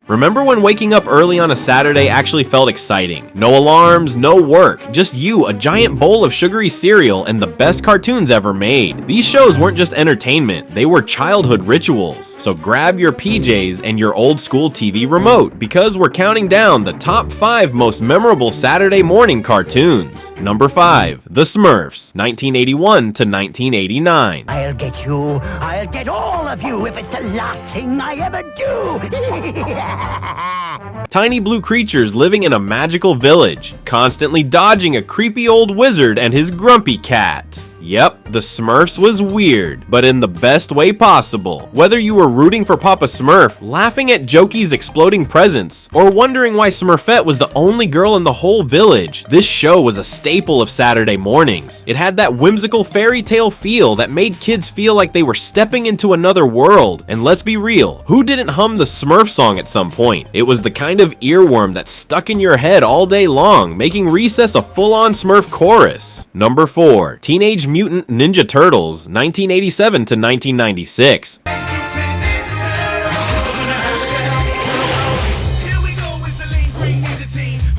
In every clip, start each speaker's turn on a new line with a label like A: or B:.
A: Remember when waking up early on a Saturday actually felt exciting? No alarms, no work, just you, a giant bowl of sugary cereal, and the best cartoons ever made. These shows weren't just entertainment, they were childhood rituals. So grab your PJs and your old school TV remote, because we're counting down the top 5 most memorable Saturday morning cartoons. Number 5, The Smurfs, 1981 to 1989.
B: I'll get you. I'll get all of you if it's the last thing I ever do.
A: Tiny blue creatures living in a magical village, constantly dodging a creepy old wizard and his grumpy cat. Yep, the Smurfs was weird, but in the best way possible. Whether you were rooting for Papa Smurf, laughing at Jokey's exploding presents, or wondering why Smurfette was the only girl in the whole village, this show was a staple of Saturday mornings. It had that whimsical fairy tale feel that made kids feel like they were stepping into another world. And let's be real, who didn't hum the Smurf song at some point? It was the kind of earworm that stuck in your head all day long, making recess a full-on Smurf chorus. Number 4, Teenage Mutant Ninja Turtles, 1987 to 1996.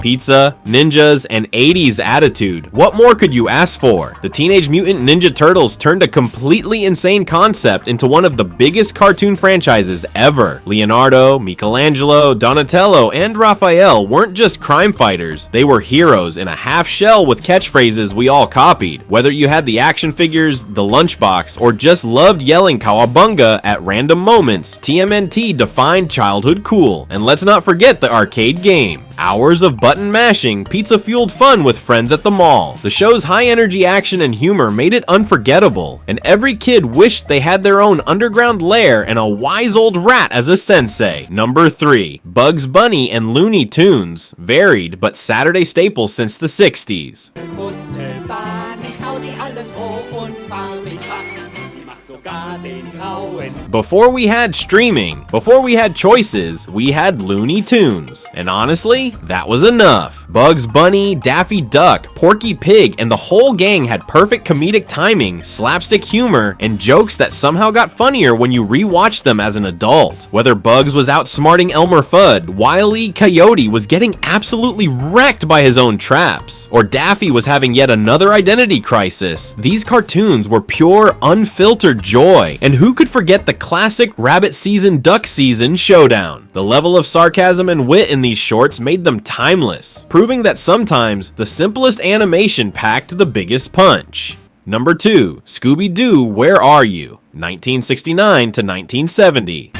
A: Pizza, ninjas, and 80s attitude. What more could you ask for? The Teenage Mutant Ninja Turtles turned a completely insane concept into one of the biggest cartoon franchises ever. Leonardo, Michelangelo, Donatello, and Raphael weren't just crime fighters, they were heroes in a half shell with catchphrases we all copied. Whether you had the action figures, the lunchbox, or just loved yelling Cowabunga at random moments, TMNT defined childhood cool. And let's not forget the arcade game. Hours of button mashing, pizza-fueled fun with friends at the mall. The show's high-energy action and humor made it unforgettable, and every kid wished they had their own underground lair and a wise old rat as a sensei. Number 3, Bugs Bunny and Looney Tunes. Varied, but Saturday staples since the 60s. Before we had streaming, before we had choices, we had Looney Tunes. And honestly, that was enough. Bugs Bunny, Daffy Duck, Porky Pig, and the whole gang had perfect comedic timing, slapstick humor, and jokes that somehow got funnier when you rewatched them as an adult. Whether Bugs was outsmarting Elmer Fudd, Wile E. Coyote was getting absolutely wrecked by his own traps, or Daffy was having yet another identity crisis, these cartoons were pure, unfiltered joy. And who could forget the classic rabbit season, duck season showdown? The level of sarcasm and wit in these shorts made them timeless, proving that sometimes the simplest animation packed the biggest punch. Number 2, Scooby-Doo, Where Are You? 1969 to 1970.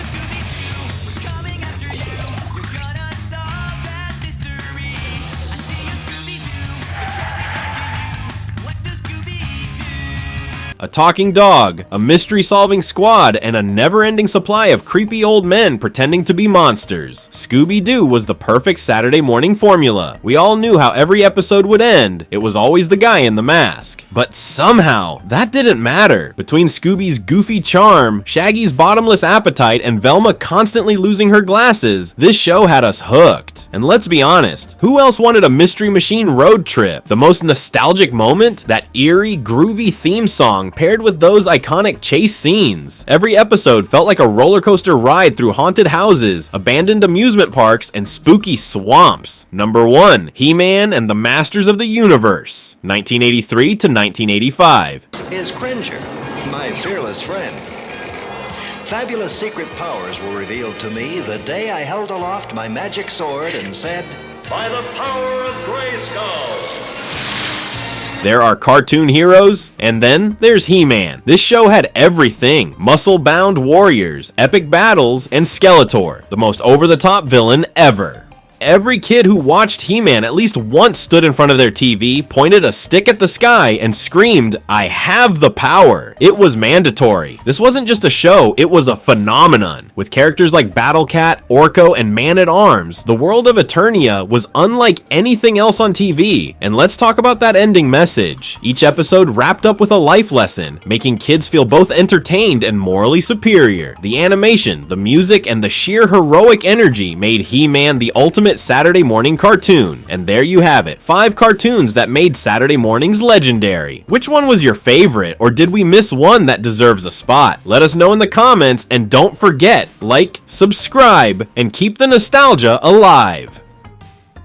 A: A talking dog, a mystery-solving squad, and a never-ending supply of creepy old men pretending to be monsters. Scooby-Doo was the perfect Saturday morning formula. We all knew how every episode would end. It was always the guy in the mask. But somehow, that didn't matter. Between Scooby's goofy charm, Shaggy's bottomless appetite, and Velma constantly losing her glasses, this show had us hooked. And let's be honest, who else wanted a Mystery Machine road trip? The most nostalgic moment? That eerie, groovy theme song paired with those iconic chase scenes. Every episode felt like a roller coaster ride through haunted houses, abandoned amusement parks, and spooky swamps. Number 1, He-Man and the Masters of the Universe, 1983 to 1985.
C: Is Cringer, my fearless friend. Fabulous secret powers were revealed to me the day I held aloft my magic sword and said, "By the power of Grayskull."
A: There are cartoon heroes, and then there's He-Man. This show had everything: muscle-bound warriors, epic battles, and Skeletor, the most over-the-top villain ever. Every kid who watched He-Man at least once stood in front of their TV, pointed a stick at the sky, and screamed, "I have the power." It was mandatory. This wasn't just a show, it was a phenomenon. With characters like Battle Cat, Orko, and Man-at-Arms, the world of Eternia was unlike anything else on TV. And let's talk about that ending message. Each episode wrapped up with a life lesson, making kids feel both entertained and morally superior. The animation, the music, and the sheer heroic energy made He-Man the ultimate ultimate Saturday morning cartoon. And there you have it, 5 cartoons that made Saturday mornings legendary. Which one was your favorite, or did we miss one that deserves a spot? Let us know in the comments, and don't forget, like, subscribe, and keep the nostalgia alive.